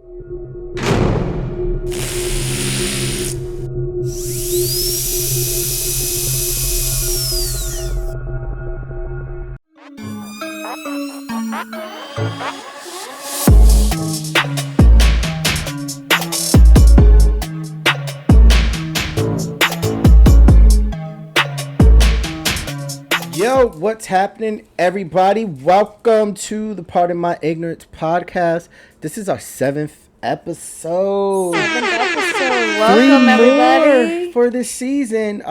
Yo, what's happening, everybody? Welcome to the Pardon My Ignorance podcast. This is our 7th episode. Welcome, everybody. For this season.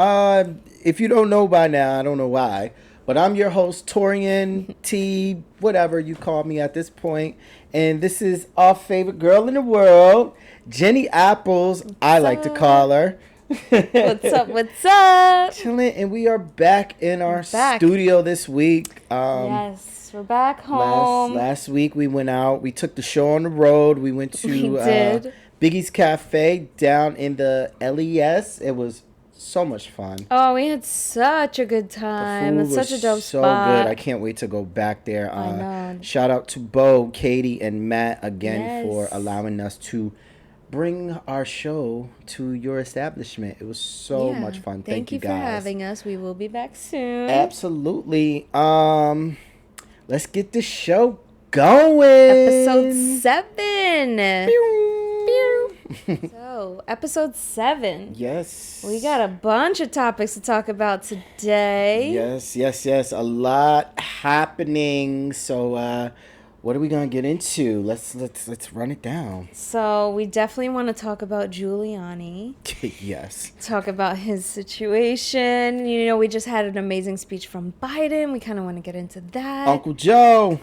If you don't know by now, I don't know why, but I'm your host, Torian T, whatever you call me at this point. And this is our favorite girl in the world, Jenny Apples, I like to call her. What's up? Chilling, and we are back in our studio this week. Yes, we're back home. Last week we went out. We took the show on the road. We went to Biggie's Cafe down in the LES. It was so much fun. Oh, we had such a good time. It's such a dope so spot. Good. I can't wait to go back there. I know. Shout out to Bo, Katie, and Matt again for allowing us to bring our show to your establishment. It was so much fun. Thank you guys for having us. We will be back soon. Absolutely. Let's get the show going. Episode 7. So, episode 7. Yes. We got a bunch of topics to talk about today. Yes. A lot happening. So, what are we gonna get into? Let's run it down. So we definitely want to talk about Giuliani. Yes. Talk about his situation. You know, we just had an amazing speech from Biden. We kind of want to get into that. Uncle Joe.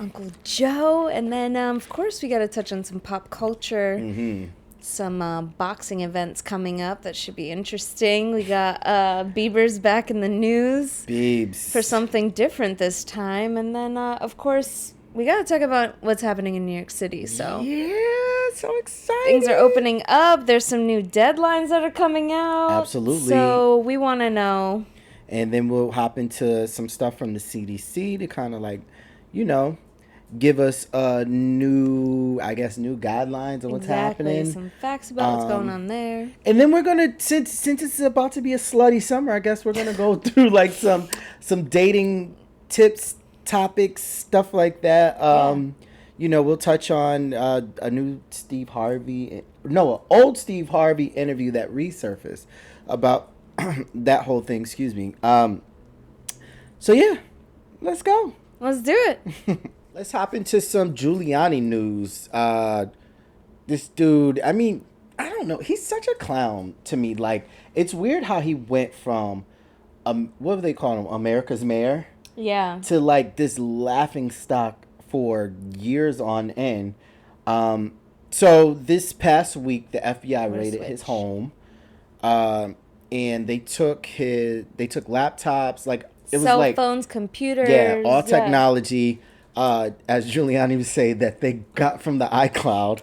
And then, of course, we got to touch on some pop culture. Mm-hmm. Some boxing events coming up that should be interesting. We got Bieber's back in the news. Biebs. For something different this time. And then, of course, we got to talk about what's happening in New York City. So yeah, so exciting. Things are opening up. There's some new deadlines that are coming out. Absolutely. So we want to know. And then we'll hop into some stuff from the CDC to kind of like, give us new guidelines of what's happening. Some facts about what's going on there. And then we're going to, since it's about to be a slutty summer, I guess we're going to go through like some dating tips, topics, stuff like that. We'll touch on an old Steve Harvey interview that resurfaced about that whole thing. Excuse me. So yeah, let's go. Let's do it. Let's hop into some Giuliani news. This dude, I mean, I don't know. He's such a clown to me. Like, it's weird how he went from, what do they call him? America's mayor. Yeah. To like this laughing stock for years on end. So this past week, the FBI raided his home, and they took laptops, like it was cell like phones, computers, all technology. As Giuliani would say, that they got from the iCloud.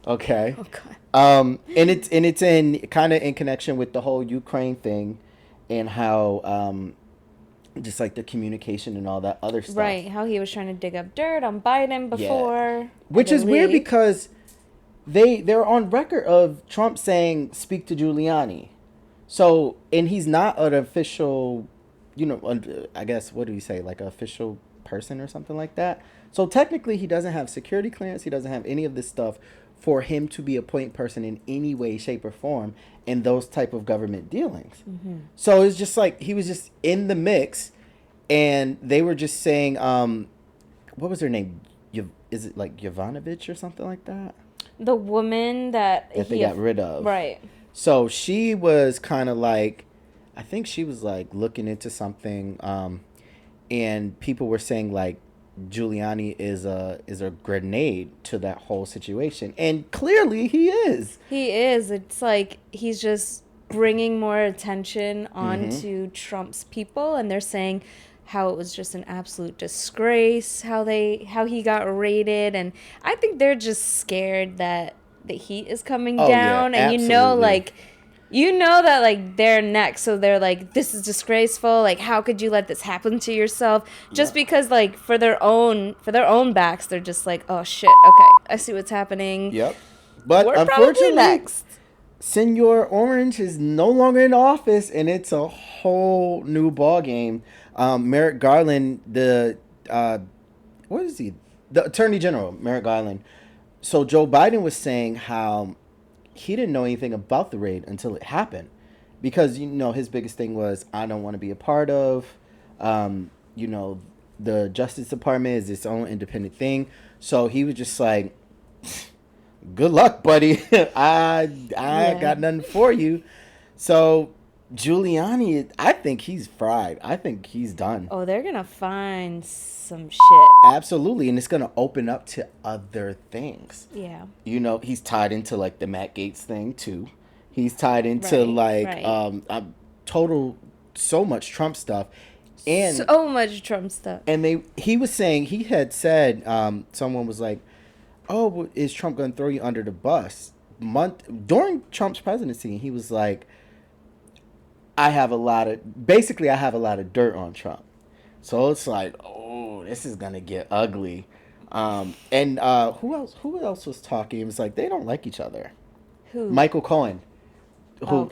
Okay. Oh God. And it's in kind of in connection with the whole Ukraine thing, and how just like the communication and all that other stuff. Right, how he was trying to dig up dirt on Biden before. Yeah. Which is weird because they're on record of Trump saying, speak to Giuliani. So, and he's not an official, I guess, what do you say, like an official person or something like that. So technically he doesn't have security clearance. He doesn't have any of this stuff for him to be a point person in any way, shape, or form in those type of government dealings. Mm-hmm. So it's just like he was just in the mix, and they were just saying, what was her name? Is it like Yovanovitch or something like that? The woman that they got rid of. Right. So she was kind of like, I think she was like looking into something, and people were saying like, Giuliani is a grenade to that whole situation, and clearly he is. He is. It's like he's just bringing more attention onto Trump's people, and they're saying how it was just an absolute disgrace how he got raided, and I think they're just scared that the heat is coming down, yeah, and you know that like they're next, so they're like, this is disgraceful, like how could you let this happen to yourself, just because like for their own backs they're just like, oh shit, okay, I see what's happening. Yep. But we're probably unfortunately, next. Senor Orange is no longer in office, and it's a whole new ball game. Merrick Garland, what is he? The Attorney General, Merrick Garland. So Joe Biden was saying how he didn't know anything about the raid until it happened, because his biggest thing was, I don't want to be a part of, you know, the Justice Department is its own independent thing. So he was just like, good luck, buddy. I got nothing for you. So Giuliani, I think he's fried. I think he's done. Oh, they're gonna find some shit. Absolutely, and it's gonna open up to other things. Yeah. He's tied into like the Matt Gaetz thing too. He's tied into total so much Trump stuff. And so much Trump stuff. And he had said, someone was like, oh, is Trump going to throw you under the bus? During Trump's presidency, he was like, I have a lot of dirt on Trump. So it's like, oh, this is going to get ugly. And who else was talking? It was like, they don't like each other. Who? Michael Cohen, who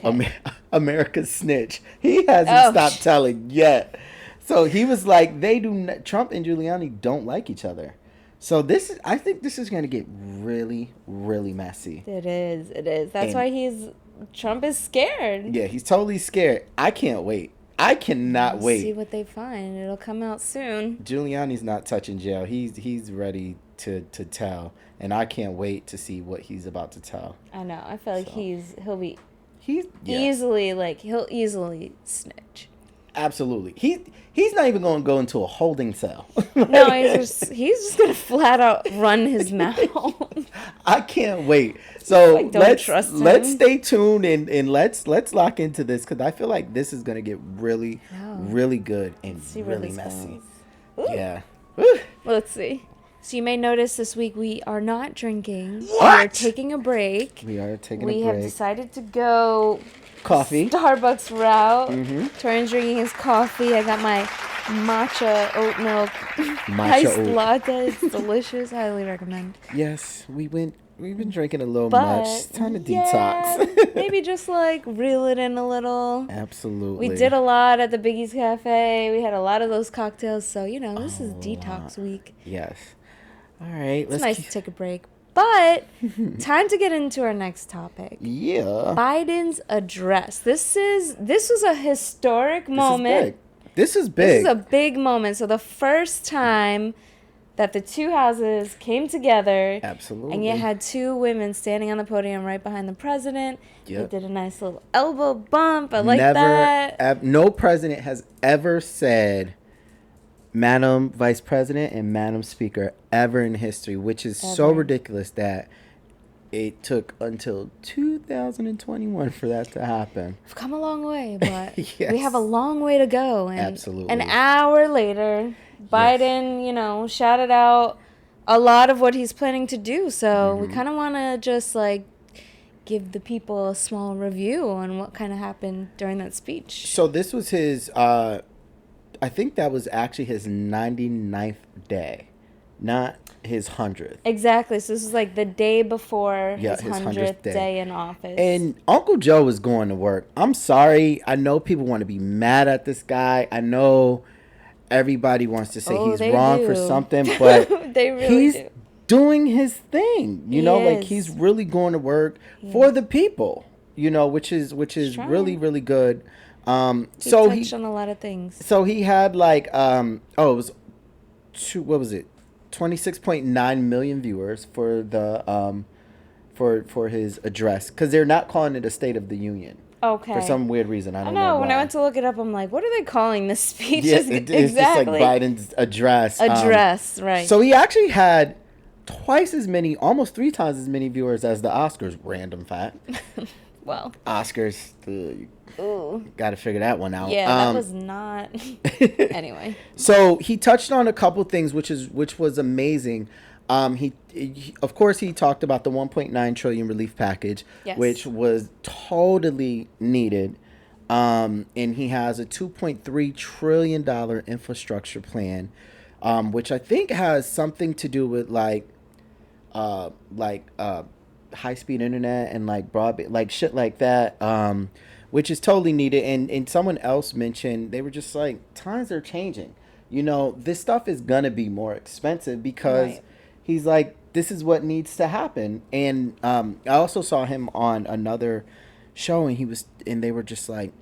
America's snitch. He hasn't stopped telling yet. So he was like, Trump and Giuliani don't like each other. So I think this is going to get really, really messy. It is. That's why Trump is scared. Yeah, he's totally scared. I can't wait. I cannot wait. See what they find. It'll come out soon. Giuliani's not touching jail. He's ready to tell, and I can't wait to see what he's about to tell. I know. I feel like he'll easily snitch. Absolutely. He's not even going to go into a holding cell. No, he's just going to flat out run his mouth. I can't wait. So trust him. Let's stay tuned and let's lock into this, because I feel like this is going to get really, really good and really messy. Yeah. Let's see. So you may notice this week we are not drinking. What? We're taking a break. We are taking a We break. have decided to go coffee Starbucks route. Mm-hmm. Torian's drinking his coffee. I got my matcha oat milk iced latte. It's delicious. Highly recommend. Yes, we've been drinking a little much. It's time to detox. Maybe just like reel it in a little. Absolutely. We did a lot at the Biggie's Cafe. We had a lot of those cocktails. So, this is detox week. Yes. All right. It's nice to take a break. But time to get into our next topic. Yeah. Biden's address. This was a historic moment. This is big. This is a big moment. So the first time that the two houses came together. Absolutely. And you had two women standing on the podium right behind the president. Yep. They did a nice little elbow bump. I like that. No president has ever said Madam Vice President and Madam Speaker ever in history, which is so ridiculous that it took until 2021 for that to happen. We've come a long way, but yes. we have a long way to go. And absolutely. An hour later, Biden, shouted out a lot of what he's planning to do. So we kind of want to just give the people a small review on what kind of happened during that speech. So this was his, I think that was actually his 99th day, not his 100th. Exactly. So this is the day before his 100th day in office. And Uncle Joe was going to work. I'm sorry. I know people want to be mad at this guy. I know everybody wants to say he's wrong for something, but they really he's doing his thing. He's really going to work for the people, which is really, really good. He touched on a lot of things. So he had it was 26.9 million viewers for the for his address, because they're not calling it a State of the Union. Okay. For some weird reason, I don't know why. When I went to look it up, I'm like, what are they calling this speech? Yeah, it's just like Biden's address. Right. So he actually had twice as many, almost 3 times as many viewers as the Oscars. Random fact. Well. Oscars. Got to figure that one out. Yeah, that was not. Anyway. So he touched on a couple things, which was amazing. He of course he talked about the 1.9 trillion relief package, which was totally needed. And he has a $2.3 trillion infrastructure plan, which I think has something to do with high speed internet and like broadband, like shit like that, which is totally needed. And someone else mentioned they were just like, times are changing. This stuff is gonna be more expensive because Right. he's like, this is what needs to happen. And I also saw him on another show, and they were just like,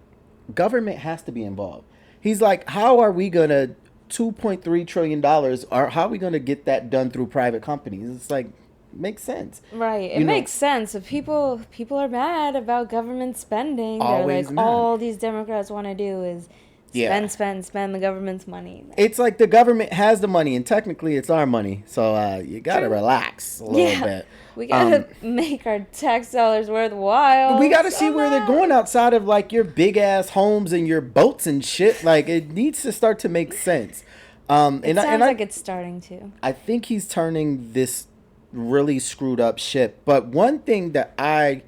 government has to be involved. He's like, how are we gonna $2.3 trillion, or how are we gonna get that done through private companies? It's like, makes sense. Right. It makes sense. If people are mad about government spending. They're Always like, mad. all these Democrats want to do is Yeah. spend the government's money. It's like the government has the money, and technically it's our money. So you gotta True. relax a little bit. We gotta make our tax dollars worthwhile. We gotta see where they're going outside of like your big ass homes and your boats and shit. Like, it needs to start to make sense. It sounds like it's starting to. I think he's turning this really screwed up ship. But one thing that I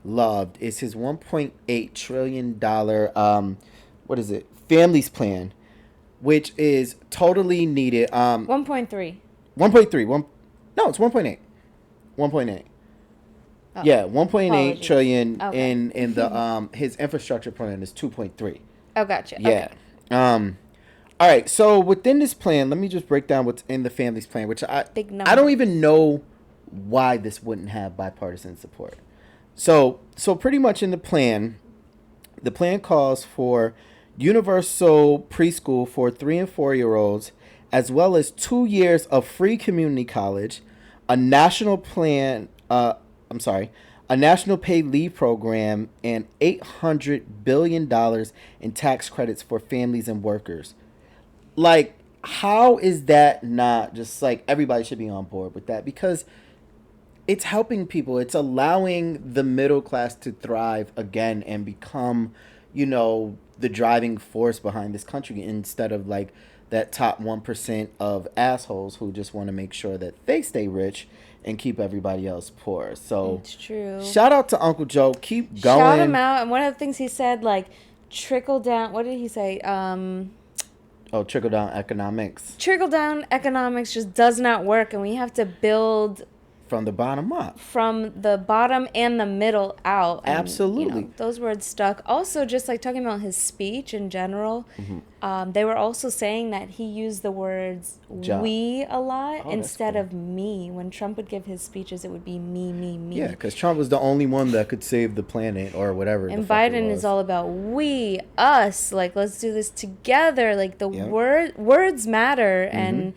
loved is his $1.8 trillion what is it, families plan, which is totally needed. 1.3. 1.3. No, it's 1.8. 1.8. Oh, Yeah, 1.8 apologies. trillion. Okay. In the his infrastructure plan is 2.3. Oh, gotcha. Yeah. Okay. All right. So within this plan, let me just break down what's in the families plan, which Big I don't numbers. even know why this wouldn't have bipartisan support. So pretty much in the plan calls for universal preschool for 3 and 4-year-olds, as well as 2 years of free community college, a national a national paid leave program, and $800 billion in tax credits for families and workers. Like, how is that not just like everybody should be on board with that? Because it's helping people. It's allowing the middle class to thrive again and become, the driving force behind this country, instead of like that top 1% of assholes who just want to make sure that they stay rich and keep everybody else poor. So It's true. shout out to Uncle Joe. Keep going. Shout him out. And one of the things he said, like, trickle down. What did he say? Trickle down economics Trickle down economics just does not work, and we have to build from the bottom up. from the bottom and the middle out. And, Absolutely. those words stuck. Also, just like talking about his speech in general, they were also saying that he used the words Job. we a lot Oh, that's instead cool. of me. When Trump would give his speeches, it would be me, me, me. Yeah, because Trump was the only one that could save the planet or whatever. And the fuck it Biden was. is all about we, us, like, let's do this together. Like, the Yep. words matter, and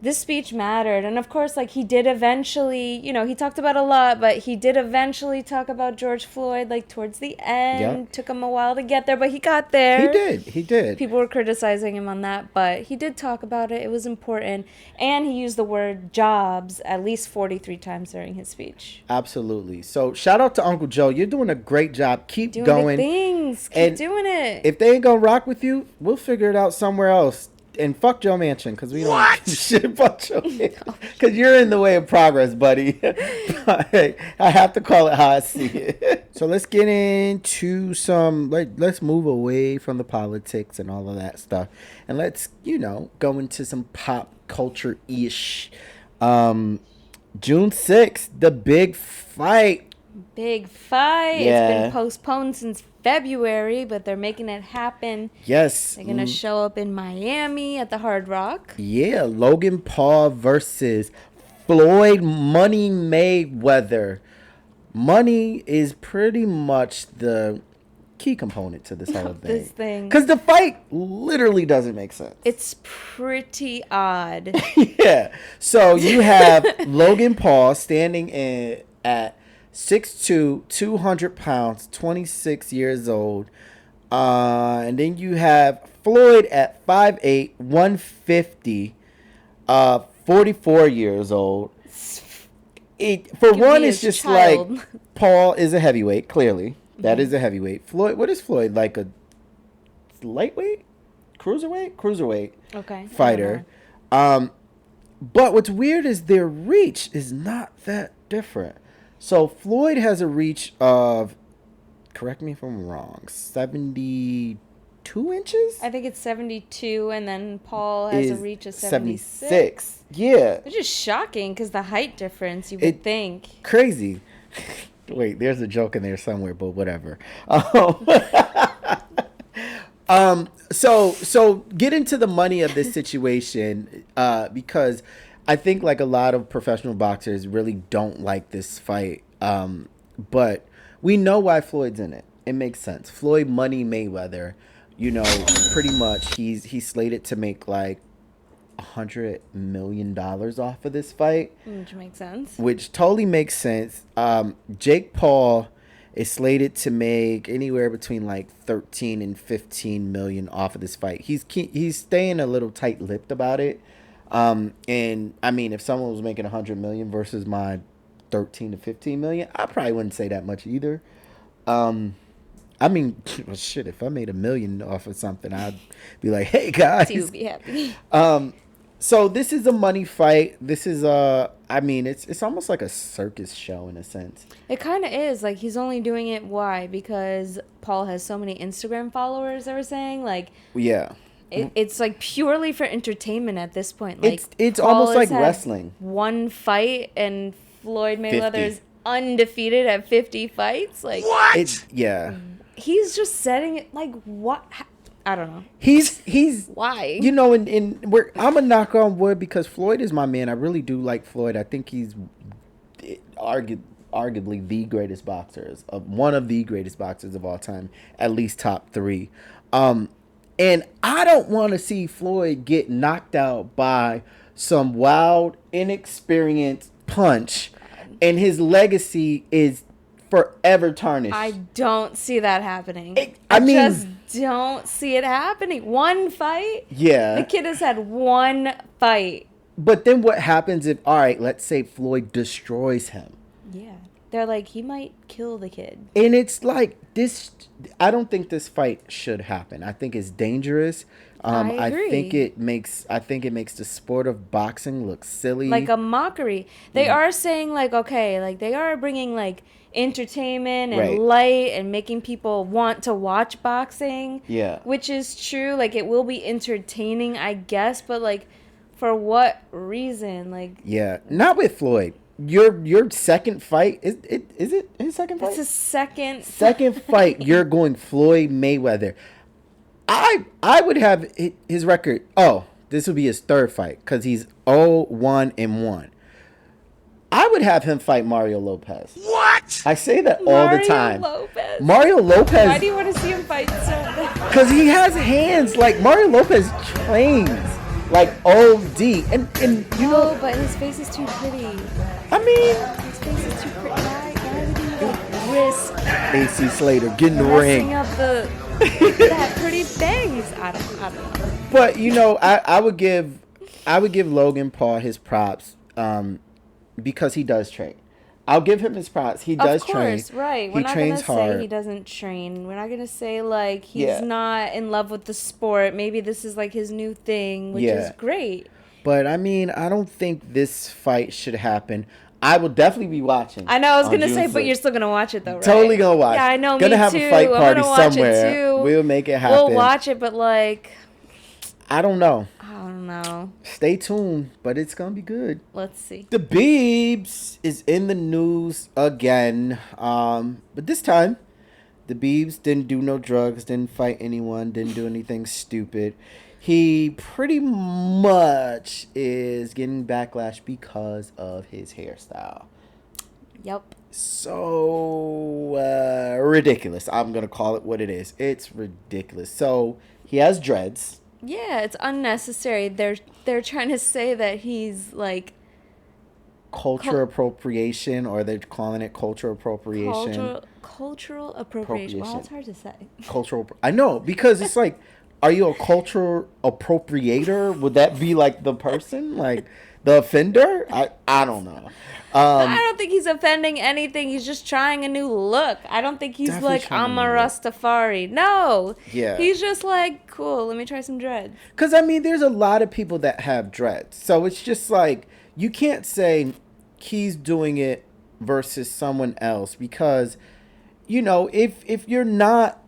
this speech mattered. And of course, like, he did eventually, he talked about a lot, but he did eventually talk about George Floyd, like, towards the end. Yep. Took him a while to get there, but he got there. He did. People were criticizing him on that, but he did talk about it. It was important. And he used the word jobs at least 43 times during his speech. Absolutely. So shout out to Uncle Joe. You're doing a great job. Keep Doing going. big things. Keep And doing it. If they ain't gonna rock with you, we'll figure it out somewhere else. And fuck Joe Manchin, because we don't give a shit about Joe Manchin. Because you're in the way of progress, buddy. Hey, I have to call it how I see it. So let's get into let's move away from the politics and all of that stuff. And let's, go into some pop culture-ish. June 6th, the big fight. Big fight. Yeah. It's been postponed since February, but they're making it happen. Yes. They're going to show up in Miami at the Hard Rock. Yeah, Logan Paul versus Floyd Money Mayweather. Money is pretty much the key component to this whole This thing. Because the fight literally doesn't make sense. It's pretty odd. Yeah. So you have Logan Paul standing at 6'2", 200 pounds, 26 years old. And then you have Floyd at 5'8", 150, 44 years old. It's just child. like Paul is a heavyweight, clearly. That is a heavyweight. Floyd, what is Floyd? Like a lightweight? Cruiserweight Okay. fighter. But what's weird is their reach is not that different. So Floyd has a reach of, correct me if I'm wrong, 72 72 inches? I think it's 72, and then Paul has a reach of 76. Yeah. Which is shocking because the height difference, you would think. Crazy. Wait, there's a joke in there somewhere, but whatever. So get into the money of this situation, because I think like a lot of professional boxers really don't like this fight. But we know why Floyd's in it. It makes sense. Floyd Money Mayweather, pretty much he's slated to make like $100 million off of this fight. Which makes sense. Which totally makes sense. Jake Paul is slated to make anywhere between like 13 and 15 million off of this fight. He's staying a little tight-lipped about it. And I mean, if someone was making 100 million versus my 13 to 15 million, I probably wouldn't say that much either. I mean, well, shit, if I made $1 million off of something, I'd be like, hey guys, you'd be happy. So this is a money fight. This is I mean, it's almost like a circus show in a sense. It kind of is. Like, he's only doing it, why? Because Paul has so many Instagram followers, they were saying. Like, yeah. It's like purely for entertainment at this point. Like, it's Paul almost like had wrestling. One fight, and Floyd Mayweather is undefeated at 50 fights. Like, what? Yeah. He's just setting it, like, what? I don't know. He's why? And I'm a knock on wood because Floyd is my man. I really do like Floyd. I think he's arguably the greatest boxers, one of the greatest boxers of all time, at least top 3. And I don't want to see Floyd get knocked out by some wild, inexperienced punch, and his legacy is forever tarnished. I don't see that happening. I just don't see it happening. One fight? Yeah. The kid has had one fight. But then what happens if, all right, let's say Floyd destroys him? Yeah. They're like, he might kill the kid. And it's like, I don't think this fight should happen. I think it's dangerous. I agree. I think it makes the sport of boxing look silly. Like a mockery. They are saying, like, okay, like, they are bringing, like, entertainment and light and making people want to watch boxing. Yeah. Which is true. Like, it will be entertaining, I guess, but, like, for what reason? Like, yeah. Not with Floyd. Your second fight, is it his second fight? It's his second fight. You're going Floyd Mayweather. I would have his record. Oh, this would be his third fight because he's 0-1-1. I would have him fight Mario Lopez. What? I say that all the time. Mario Lopez. Why do you want to see him fight so bad? Because he has hands. Like, Mario Lopez trains like OD. And you know. But his face is too pretty. I mean. His face is too pretty. Why would he, like, risk AC Slater, get in the ring. up that pretty face? I don't know. But, I would give Logan Paul his props. Because he does train. I'll give him his props. He does train. Of course, right. We're not going to say he doesn't train. We're not going to say, like, he's not in love with the sport. Maybe this is, like, his new thing, which is great. But, I mean, I don't think this fight should happen. I will definitely be watching. I know, I was going to say, but you're still going to watch it, though, right? Totally going to watch. Yeah, I know, gonna me have too. A fight party somewhere. Too. We'll make it happen. We'll watch it, but, like, I don't know. I don't know. Stay tuned, but it's going to be good. Let's see. The Biebs is in the news again. But this time, the Biebs didn't do no drugs, didn't fight anyone, didn't do anything stupid. He pretty much is getting backlash because of his hairstyle. Yep. So ridiculous. I'm going to call it what it is. It's ridiculous. So he has dreads. Yeah, it's unnecessary. They're trying to say that he's like culture appropriation, or they're calling it cultural appropriation. Cultural appropriation. Well, it's hard to say. I know, because it's like, are you a cultural appropriator? Would that be like the person, like the offender? I don't know. I don't think he's offending anything. He's just trying a new look. I don't think he's like, I'm a Rastafari. No. Yeah. He's just like, cool, let me try some dreads. Because, I mean, there's a lot of people that have dreads. So it's just like, you can't say he's doing it versus someone else. Because, if you're not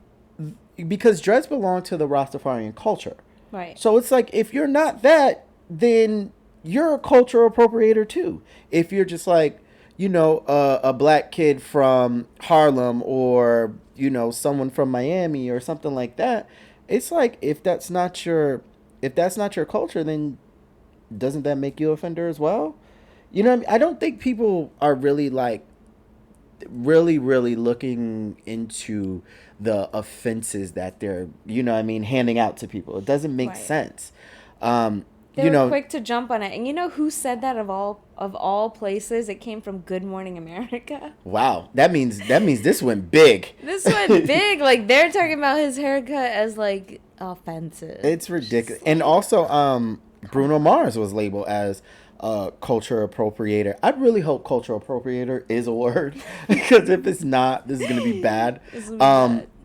because dreads belong to the Rastafarian culture. Right. So it's like, if you're not that, then you're a cultural appropriator too. If you're just like, a black kid from Harlem, or, someone from Miami or something like that, it's like, if that's not your culture, then doesn't that make you an offender as well? You know what I mean? I don't think people are really like really looking into the offenses that they're, handing out to people. It doesn't make sense. They were quick to jump on it. And you know who said that of all places? It came from Good Morning America. Wow. That means this went big. This went big. Like, they're talking about his haircut as, like, offensive. It's ridiculous. And also, Bruno Mars was labeled as culture appropriator. I really hope culture appropriator is a word, because if it's not, this is going to be bad.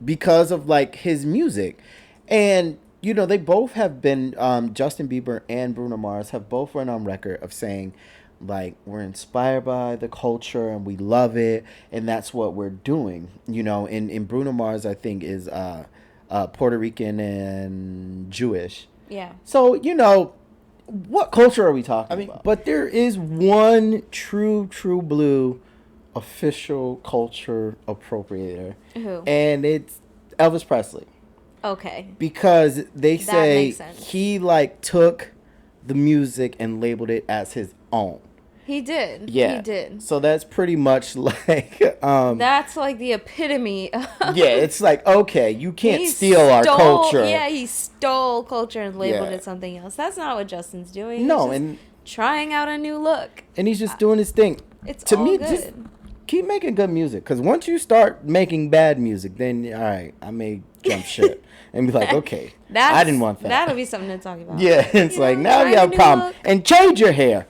Because of, like, his music. And they both have been, Justin Bieber and Bruno Mars have both went on record of saying, like, we're inspired by the culture and we love it, and that's what we're doing. And Bruno Mars, I think, is Puerto Rican and Jewish. Yeah. So, what culture are we talking about? But there is one true blue official culture appropriator. Who? And it's Elvis Presley. Okay. Because they say he, like, took the music and labeled it as his own. He did. Yeah. He did. So that's pretty much like... that's like the epitome of... Yeah, it's like, okay, you can't steal our culture. Yeah, he stole culture and labeled it something else. That's not what Justin's doing. No, he's and... trying out a new look. And he's just doing his thing. It's to all me, good. just keep making good music. Because once you start making bad music, then, all right, I may jump ship. And be like, okay, I didn't want that. That'll be something to talk about. Yeah, it's like, now you have a problem. And change your hair.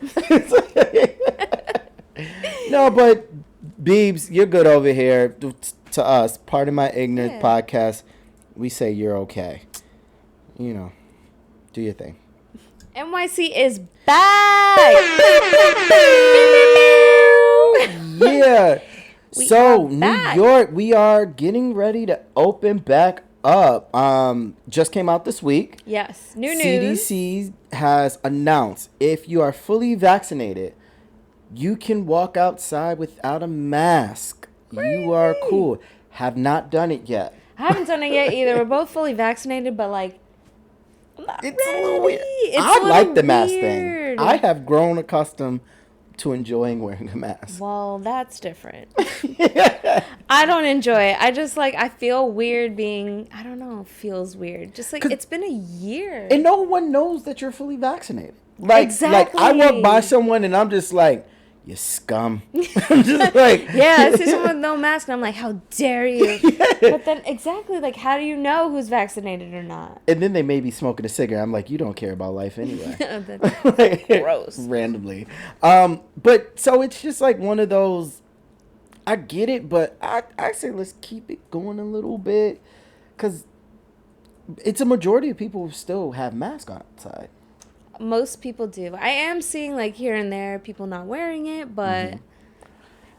No, but Biebs, you're good over here. To us, Pardon My Ignorance podcast, we say you're okay. Do your thing. NYC is back. Yeah. So New York, we are getting ready to open back up. Just came out this week. Yes, new news. CDC has announced if you are fully vaccinated, you can walk outside without a mask. Great. You are cool. Have not done it yet. I haven't done it yet either. We're both fully vaccinated, but like, I'm not it's ready. A little weird. I like the mask thing. I have grown accustomed to enjoying wearing a mask. Well, that's different. I don't enjoy it. I just I feel weird being, I don't know, feels weird. Just like, it's been a year. And no one knows that you're fully vaccinated. Like, exactly. Like, I walk by someone and I'm just like, you scum. I'm just like... Yeah, I see someone with no mask and I'm like, how dare you? But then, exactly, like, how do you know who's vaccinated or not? And then they may be smoking a cigarette. I'm like, you don't care about life anyway. That's gross. Randomly. But, so it's just like one of those... I get it, but I say let's keep it going a little bit. Because it's a majority of people who still have masks outside. Most people do. I am seeing here and there people not wearing it, but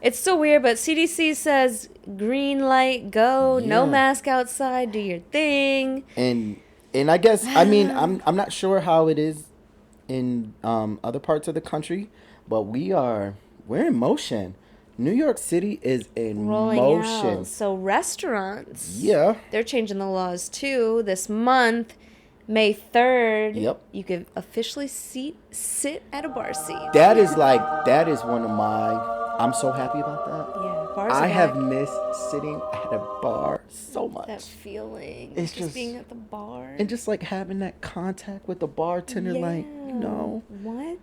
it's still weird. But CDC says green light, go, no mask outside, do your thing. And I guess I'm not sure how it is in other parts of the country, but we're in motion. New York City is in motion. Out. So restaurants, they're changing the laws too this month. May 3rd, you can officially sit at a bar seat. That is one of my... I'm so happy about that. Yeah, bars I have missed sitting at a bar so much. That feeling. It's just being at the bar. And just having that contact with the bartender, What?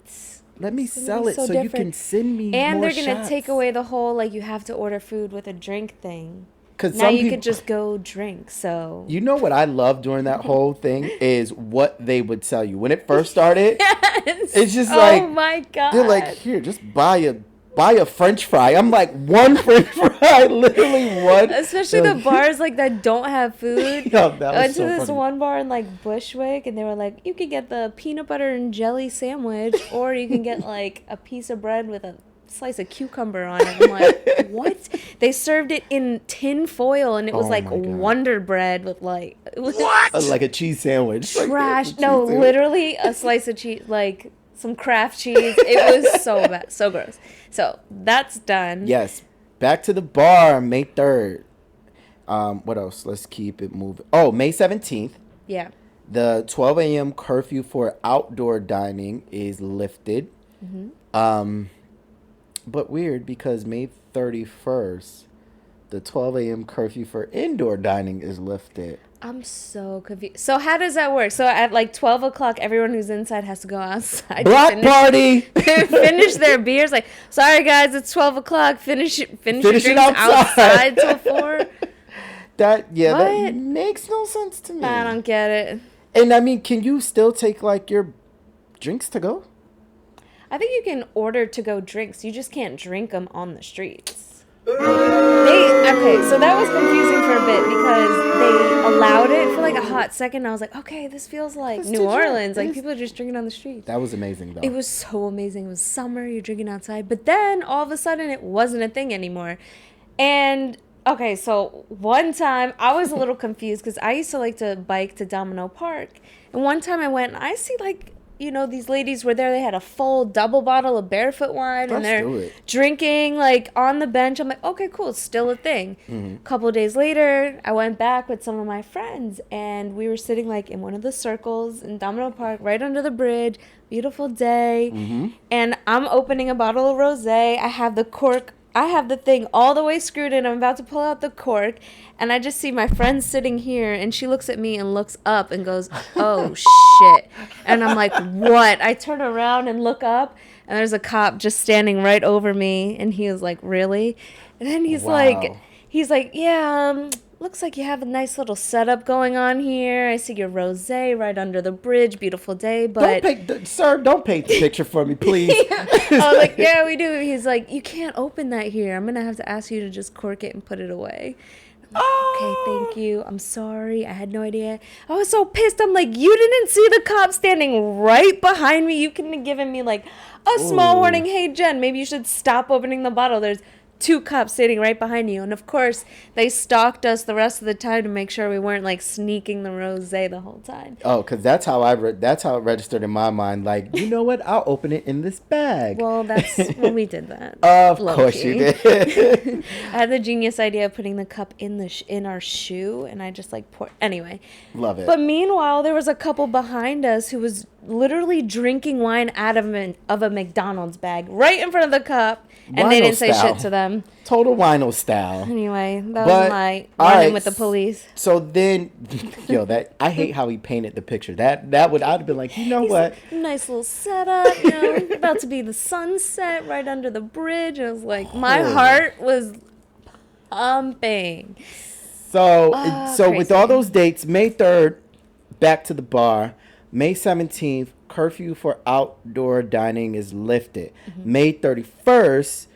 Let me sell it so different. You can send me and more they're going to shots. Take away the whole, you have to order food with a drink thing. Because now you could just go drink. So you know what I love during that whole thing is what they would sell you when it first started. Yes. It's just oh my god. They're like, here, just buy a French fry. I'm like, one French fry, literally one. Especially the bars that don't have food. No, that was I went so to this funny. one bar in Bushwick, and they were like, you could get the peanut butter and jelly sandwich, or you can get a piece of bread with a slice of cucumber on it. I'm like, what? They served it in tin foil, and it was like Wonder Bread with like like a cheese sandwich. Trash. No, literally a slice of cheese, like some Kraft cheese. It was so bad, so gross. So that's done. Yes. Back to the bar, May 3rd. What else? Let's keep it moving. Oh, May 17th. Yeah. The 12 a.m. curfew for outdoor dining is lifted. But weird because May 31st, the 12 a.m. curfew for indoor dining is lifted. I'm so confused. So how does that work? So at like 12 o'clock, everyone who's inside has to go outside. Block party! Finish their beers. Like, sorry guys, it's 12 o'clock. Finish your drinks outside till 4. That makes no sense to me. I don't get it. And I mean, can you still take like your drinks to go? I think you can order to-go drinks. You just can't drink them on the streets. So that was confusing for a bit because they allowed it for like a hot second. I was like, okay, this feels like New Orleans. Like people are just drinking on the streets. That was amazing though. It was so amazing. It was summer. You're drinking outside. But then all of a sudden it wasn't a thing anymore. And okay, so one time I was a little confused because I used to like to bike to Domino Park. And one time I went and I see like, you know, these ladies were there. They had a full double bottle of Barefoot wine and they're drinking like on the bench. I'm like, okay, cool. It's still a thing. A couple of days later, I went back with some of my friends and we were sitting like in one of the circles in Domino Park, right under the bridge. Beautiful day. And I'm opening a bottle of rosé. I have the cork. I have the thing all the way screwed in. I'm about to pull out the cork, and I just see my friend sitting here, and she looks at me and looks up and goes, oh, shit. And I'm like, what? I turn around and look up, and there's a cop just standing right over me, and he was like, really? And then he's like, yeah, looks like you have a nice little setup going on here. I see your rosé right under the bridge. Beautiful day, but... Don't paint the picture for me, please. I was like, yeah, we do. He's like, you can't open that here. I'm going to have to ask you to just cork it and put it away. I'm like, okay, thank you. I'm sorry. I had no idea. I was so pissed. I'm like, you didn't see the cop standing right behind me. You couldn't have given me like a small warning. Hey, Jen, maybe you should stop opening the bottle. There's 2 cops sitting right behind you. And of course, they stalked us the rest of the time to make sure we weren't like sneaking the rosé the whole time. Oh, because that's how it registered in my mind. Like, you know what? I'll open it in this bag. Well, that's when we did that. Of course you did. I had the genius idea of putting the cup in our shoe, and I just like poured. Anyway. Love it. But meanwhile, there was a couple behind us who was literally drinking wine out of a McDonald's bag right in front of the cup, and they didn't say shit to them. Total wino style. Anyway, that was my run-in with the police. So then, I hate how he painted the picture. I'd have been like, you know what? Like, nice little setup, you know, about to be the sunset right under the bridge. And it was like, my heart was pumping. So with all those dates, May 3rd, back to the bar. May 17th, curfew for outdoor dining is lifted. May 31st,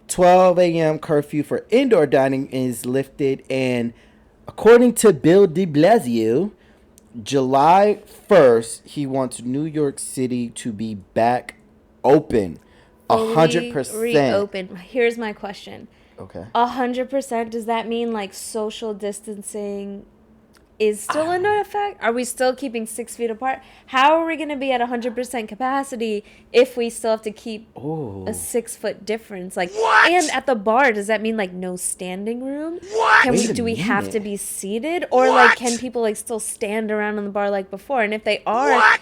12 a.m. curfew for indoor dining is lifted. And according to Bill de Blasio, July 1st, he wants New York City to be back open. 100%. Reopen. Here's my question. Okay. 100%, does that mean like social distancing is still in effect? Are we still keeping 6 feet apart? How are we going to be at 100% capacity if we still have to keep a 6 foot difference? Like, what? And at the bar, does that mean like no standing room? What? Do we have to be seated, or like can people like still stand around in the bar like before? And if they are,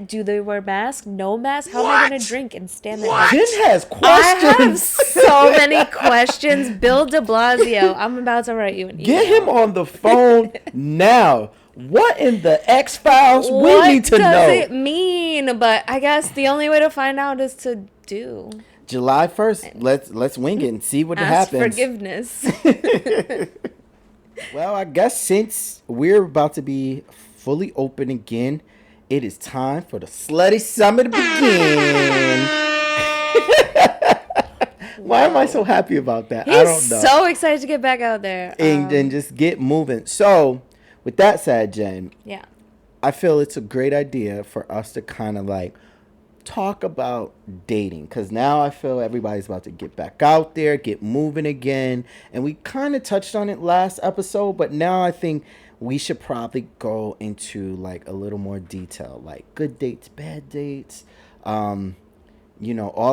do they wear masks? No mask? How am I going to drink and stand there? Jen has questions. I have so many questions. Bill de Blasio, I'm about to write you an email. Get him on the phone now. What in the X-Files? We need to know. What does it mean? But I guess the only way to find out is to do. July 1st. Let's wing it and see what happens. Forgiveness. Well, I guess since we're about to be fully open again, it is time for the Slutty Summer to begin. Why am I so happy about that? I don't know. So excited to get back out there. And just get moving. So, with that said, Jen. Yeah. I feel it's a great idea for us to kind of like talk about dating, because now I feel everybody's about to get back out there, get moving again. And we kind of touched on it last episode, but now I think we should probably go into like a little more detail, like good dates, bad dates, all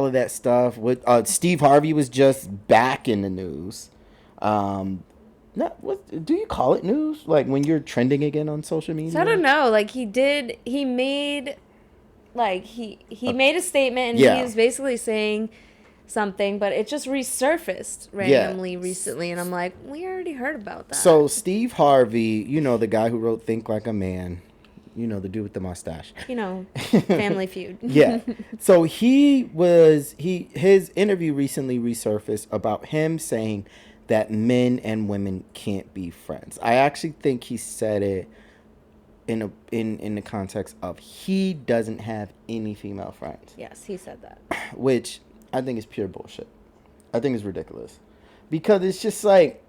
of that stuff. With Steve Harvey was just back in the news. What do you call it, news? Like when you're trending again on social media? So I don't know. Like he made a statement, and he was basically saying something, but it just resurfaced randomly recently, and I'm like, we already heard about that. So Steve Harvey, the guy who wrote Think Like a Man, the dude with the mustache. Family Feud. Yeah. So his interview recently resurfaced about him saying that men and women can't be friends. I actually think he said it in the context of he doesn't have any female friends. Yes, he said that. Which I think is pure bullshit. I think it's ridiculous. Because it's just like,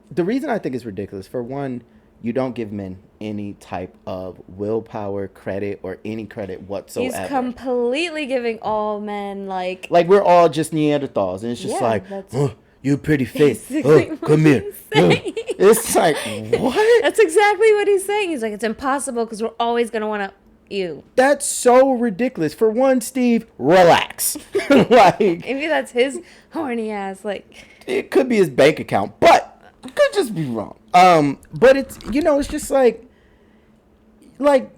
the reason I think it's ridiculous, for one, you don't give men any type of willpower, credit, or any credit whatsoever. He's completely giving all men like we're all just Neanderthals, and it's just you pretty face. Come here. It's like, what? That's exactly what he's saying. He's like, it's impossible because we're always going to want to you. That's so ridiculous. For one, Steve, relax. Maybe that's his horny ass. It could be his bank account, but it could just be wrong. But it's, it's just like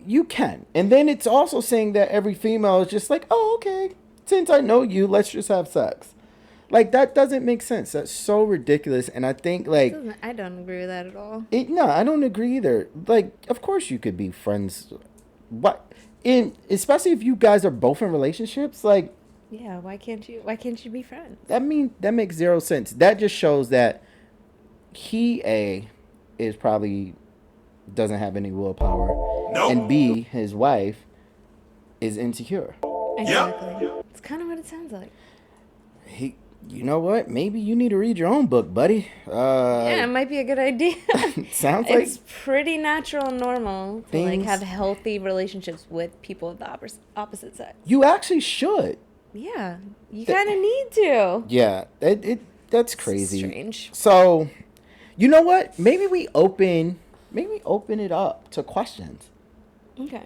you can. And then it's also saying that every female is just like, oh, okay, since I know you, let's just have sex. That doesn't make sense. That's so ridiculous. And I think, I don't agree with that at all. No, I don't agree either. Of course you could be friends. Especially if you guys are both in relationships, yeah, why can't you be friends? That makes zero sense. That just shows that he, A, is probably doesn't have any willpower. Nope. And B, his wife is insecure. Exactly. Yep. It's kind of what it sounds like. You know what? Maybe you need to read your own book, buddy. Yeah, it might be a good idea. Sounds like it's pretty natural and normal to have healthy relationships with people of the opposite sex. You actually should. Yeah, you kind of need to. Yeah, that's crazy. Strange. So, you know what? Maybe we open it up to questions. Okay.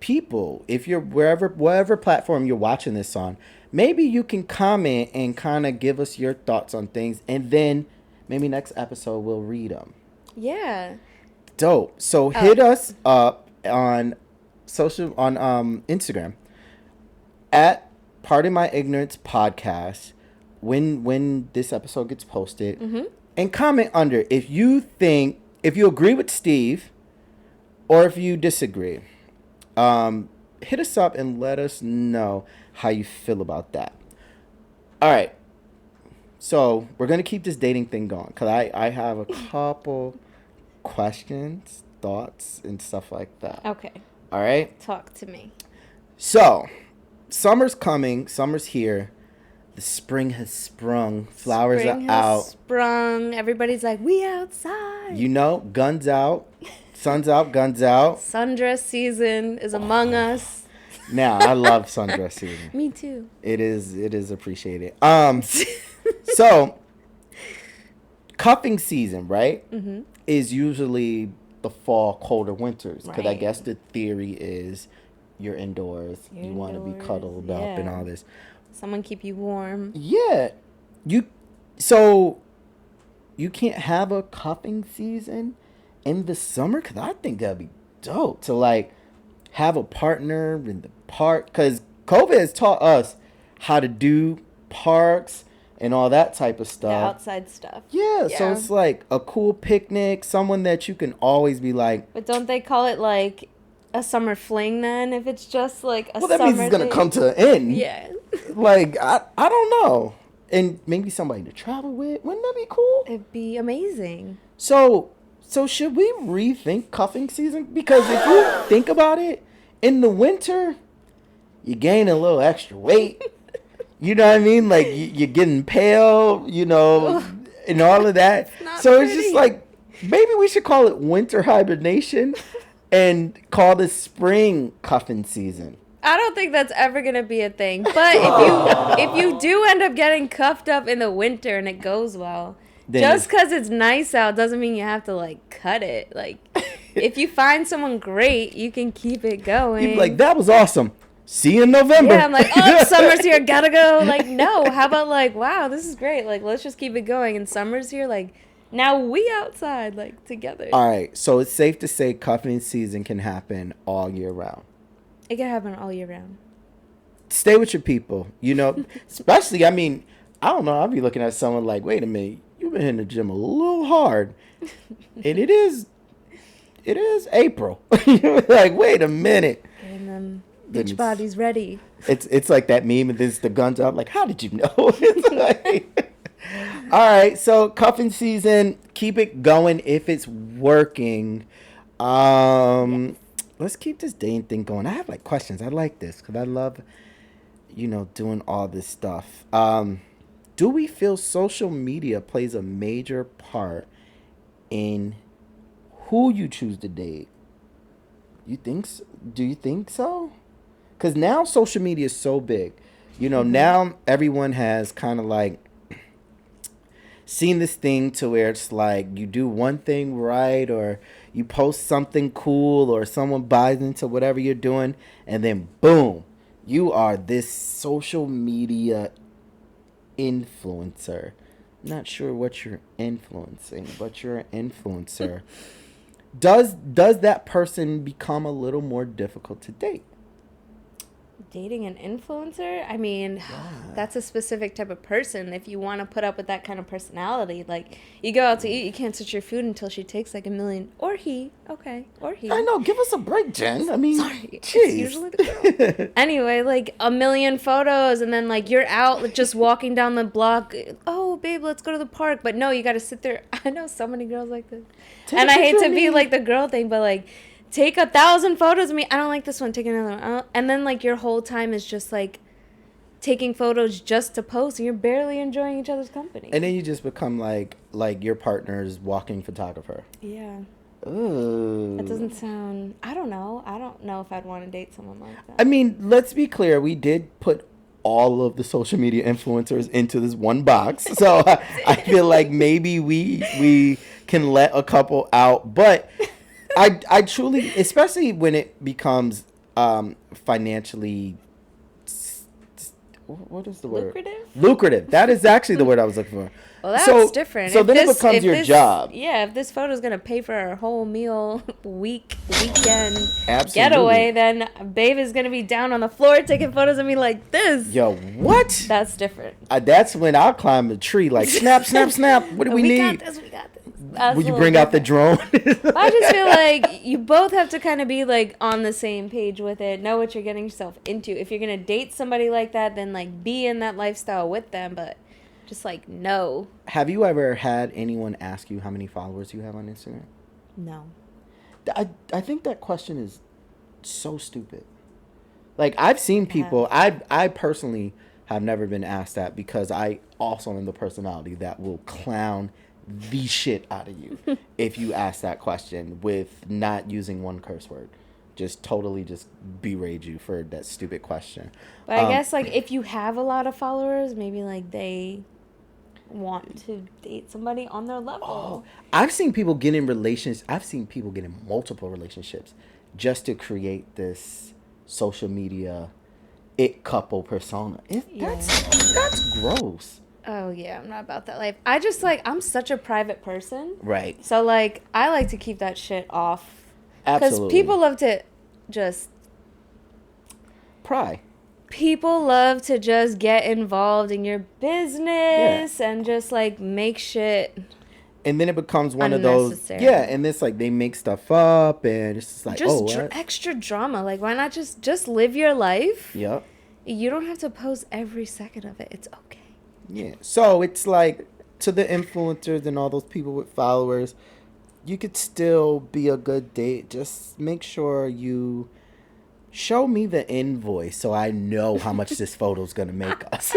People, if you're whatever platform you're watching this on, maybe you can comment and kind of give us your thoughts on things, and then maybe next episode we'll read them. Yeah. Dope. So hit us up on Instagram at Pardon My Ignorance Podcast when this episode gets posted, and comment under if you agree with Steve or if you disagree. Hit us up and let us know how you feel about that. All right. So we're going to keep this dating thing going because I have a couple questions, thoughts, and stuff like that. Okay. All right. Talk to me. So summer's coming. Summer's here. The spring has sprung. Flowers are out. Sprung. Everybody's like, we outside. Guns out. Sun's out, guns out. Sundress season is among us. Now, I love sundress season. Me too. It is appreciated. So, cuffing season, right, is usually the fall, colder winters. Because I guess the theory is you're indoors. You want to be cuddled up and all this. Someone keep you warm. Yeah. So, you can't have a cuffing season in the summer? Because I think that'd be dope to have a partner in the park. Because COVID has taught us how to do parks and all that type of stuff. The outside stuff. Yeah, so it's like a cool picnic, someone that you can always be like. But don't they call it a summer fling then? If it's just a summer that means it's going to come to an end. Yeah. I don't know. And maybe somebody to travel with. Wouldn't that be cool? It'd be amazing. So should we rethink cuffing season? Because if you think about it, in the winter, you gain a little extra weight. You know what I mean? You're getting pale, and all of that. It's just maybe we should call it winter hibernation and call this spring cuffing season. I don't think that's ever gonna be a thing. But if you do end up getting cuffed up in the winter and it goes well, Then just because it's nice out doesn't mean you have to like cut it. Like, if you find someone great, you can keep it going. you'd be like, that was awesome. See you in November. Yeah, I'm like, oh, summer's here, gotta go. Like, no, how about like, wow, this is great. Like, let's just keep it going. And summer's here, like, now we outside, like, together. All right, so it's safe to say cuffing season can happen all year round. It can happen all year round. Stay with your people, you know, especially, I mean, I don't know, I'll be looking at someone like, wait a minute, you've been hitting the gym a little hard. And it is April. You're like, wait a minute. And beach body's ready. It's like that meme, and this the guns up. Like, how did you know? It's like, all right, so cuffing season, keep it going if it's working. Let's keep this dating thing going. I have like questions. I like this because I love, you know, doing all this stuff. Do we feel social media plays a major part in who you choose to date? You think? Do you think so? Because now social media is so big. You know, now everyone has kind of like seen this thing to where it's like you do one thing right, or you post something cool, or someone buys into whatever you're doing, and then boom, you are this social media influencer. Not sure what you're influencing, but you're an influencer. Does that person become a little more difficult to date? Dating an influencer? I mean, that's a specific type of person. If you want to put up with that kind of personality, like, you go out to eat, you can't touch your food until she takes like $1 million. Or he. Okay. Or he. I know. Give us a break, Jen. I mean, sorry. It's usually the girl. Anyway, like, 1 million photos, and then, like, you're out like, just walking down the block. Oh, babe, let's go to the park. But no, you got to sit there. I know so many girls like this. And I hate to be like the girl thing, but, like, take 1,000 photos of me. I don't like this one. Take another one. And then, like, your whole time is just, like, taking photos just to post, and you're barely enjoying each other's company. And then you just become, like your partner's walking photographer. Yeah. Ooh. That doesn't sound... I don't know. I don't know if I'd want to date someone like that. I mean, let's be clear. We did put all of the social media influencers into this one box. So I feel like maybe we can let a couple out. But... I truly, especially when it becomes financially, what is the word? Lucrative. That is actually the word I was looking for. Well, that's different. So then it becomes your job. Yeah, if this photo is going to pay for our whole meal, weekend Absolutely. Getaway, then babe is going to be down on the floor taking photos of me like this. Yo, what? That's different. That's when I'll climb a tree like, snap, snap, snap. What do we need? We got this. Will you bring out the drone? I just feel like you both have to kind of be like on the same page with it, know what you're getting yourself into. If you're going to date somebody like that, then like be in that lifestyle with them, but just like no. Have you ever had anyone ask you how many followers you have on Instagram? No. I think that question is so stupid. Like, I've seen people, I personally have never been asked that because I also am the personality that will clown the shit out of you if you ask that question with not using one curse word. Just totally just berate you for that stupid question. But I guess like if you have a lot of followers, maybe like they want to date somebody on their level. Oh, I've seen people get in relations. I've seen people get in multiple relationships just to create this social media it couple persona. That's gross. Oh, yeah, I'm not about that life. I just, like, I'm such a private person. Right. So, like, I like to keep that shit off. Absolutely. Because people love to just... Pry. People love to just get involved in your business and just, like, make shit... And then it becomes one of those... Yeah, and it's like they make stuff up, and it's just like, just extra drama. Like, why not just live your life? Yep. You don't have to post every second of it. It's okay. Yeah, so it's like to the influencers and all those people with followers, you could still be a good date. Just make sure you show me the invoice so I know how much this photo's gonna make us.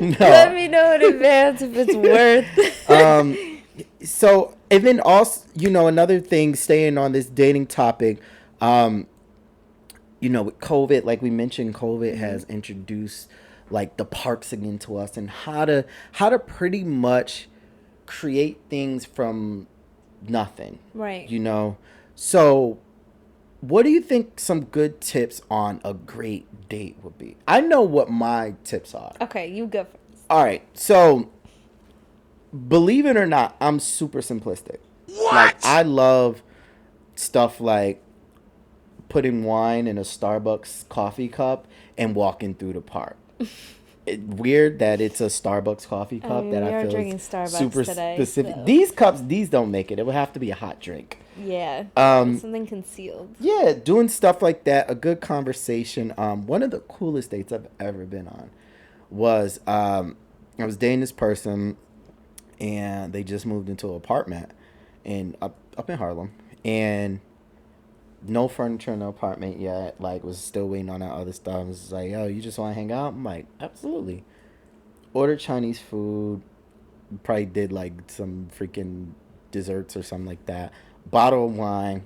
No. Let me know in advance if it's worth. So, and then also, you know, another thing, staying on this dating topic, with COVID, like we mentioned, COVID has introduced like the parks again to us, and how to pretty much create things from nothing. Right. So what do you think some good tips on a great date would be? I know what my tips are. Okay, you go first. All right. So believe it or not, I'm super simplistic. What? Like, I love stuff like putting wine in a Starbucks coffee cup and walking through the park. Weird that it's a Starbucks coffee cup that I feel drinking is Starbucks super today, specific. so. These don't make it. It would have to be a hot drink. Yeah. Something concealed. Yeah, doing stuff like that, a good conversation. One of the coolest dates I've ever been on was I was dating this person, and they just moved into an apartment up in Harlem, and no furniture in the apartment yet. Like, was still waiting on that other stuff. It was like, yo, you just want to hang out? I'm like, absolutely. Ordered Chinese food. Probably did like some freaking desserts or something like that. Bottle of wine.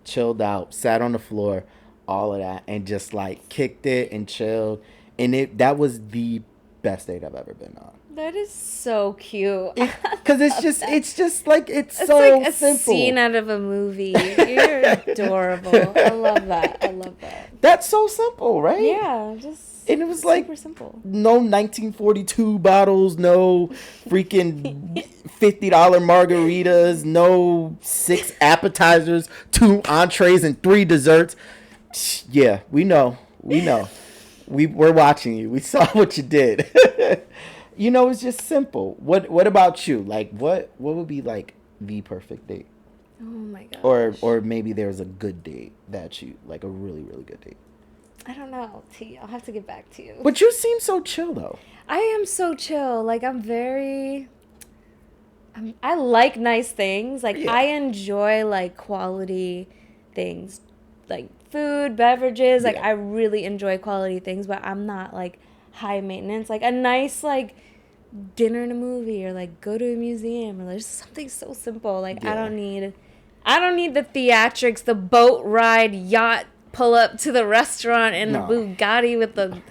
Chilled out. Sat on the floor. All of that. And just like kicked it and chilled. And that was the best date I've ever been on. That is so cute. Because it's just like, it's so like a simple. scene out of a movie. You're adorable. I love that. That's so simple, right? Yeah, just and it was like super simple. No 1942 bottles, no freaking $50 margaritas, no 6 appetizers, 2 entrees, and 3 desserts. Yeah, we know. We're watching you. We saw what you did. It's just simple. What about you? Like, what would be like the perfect date? Oh my gosh. Or maybe there's a good date that you like, a really, really good date. I don't know, T. I'll have to get back to you. But you seem so chill though. I am so chill. Like, I like nice things. Like, Yeah. I enjoy like quality things, like food, beverages. Like, Yeah. I really enjoy quality things, but I'm not like high maintenance. Like, a nice like dinner and a movie, or like go to a museum, or just something so simple. Like, Yeah. I don't need the theatrics, the boat ride, yacht pull up to the restaurant in No. the Bugatti with the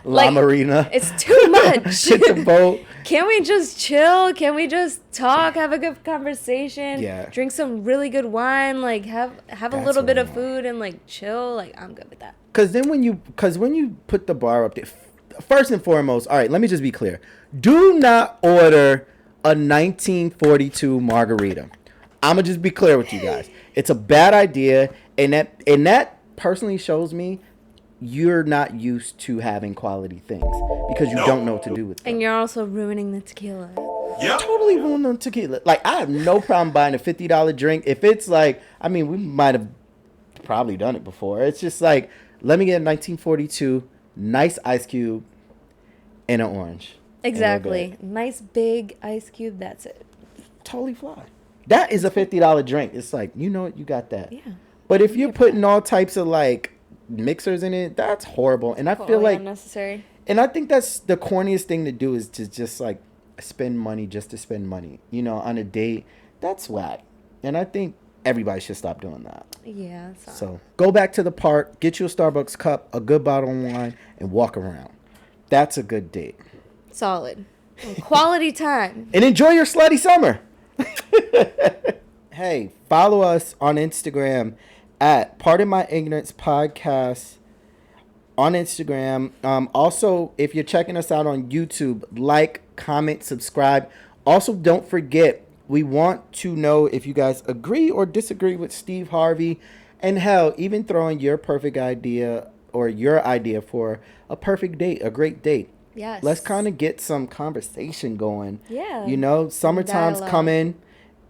La Marina. It's too much. Hit the boat. Can we just chill? Can we just talk, have a good conversation? Yeah. Drink some really good wine, like have a That's little bit what I of want. food and like chill. Like, I'm good with that. Because when you put the bar up there, first and foremost, all right, let me just be clear. Do not order a 1942 margarita. I'm going to just be clear with you guys. It's a bad idea, and that personally shows me you're not used to having quality things because you don't know what to do with them. And you're also ruining the tequila. Yep. Totally ruined on tequila. Like, I have no problem buying a $50 drink. If it's like, I mean, we might have probably done it before. It's just like, let me get a 1942, nice ice cube, and an orange. And we're Exactly. good. Nice big ice cube. That's it. Totally fly. That is a $50 drink. It's like, you know what, you got that. Yeah. But if you're putting all types of like mixers in it, that's horrible. And I feel Totally like, unnecessary. and I think that's the corniest thing to do, is to just like spend money just to spend money, on a date. That's whack. And I think everybody should stop doing that. Yeah. It's not. So go back to the park, get you a Starbucks cup, a good bottle of wine, and walk around. That's a good date. Solid. Quality time. And enjoy your slutty summer. Hey, follow us on Instagram at Pardon My Ignorance Podcast on Instagram. Also, if you're checking us out on YouTube, like, comment, subscribe. Also, don't forget, we want to know if you guys agree or disagree with Steve Harvey. And hell, even throwing your perfect idea or your idea for a perfect date, a great date. Yes. Let's kind of get some conversation going. Yeah. Summertime's Dialogue. coming.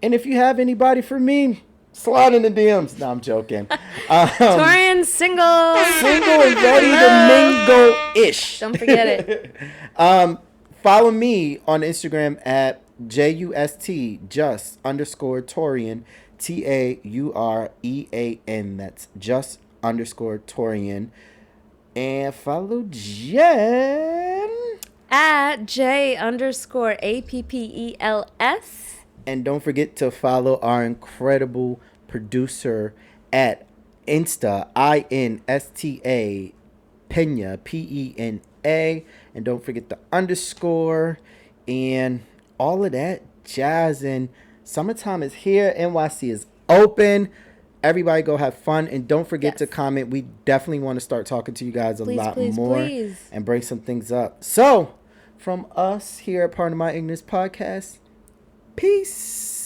And if you have anybody for me, slide in the DMs. No, I'm joking. Torian single. Single and ready Hello. to mingle-ish. Don't forget it. Follow me on Instagram at just_Torian. TAUREAN. That's just_Torian. And follow Jen At J_APPELS. And don't forget to follow our incredible producer at Insta, INSTA, Pena, PENA. And don't forget the underscore and all of that jazz. And summertime is here. NYC is open. Everybody go have fun. And don't forget to comment. We definitely want to start talking to you guys a lot more. And bring some things up. So, from us here at Part of My Ignorance Podcast, peace.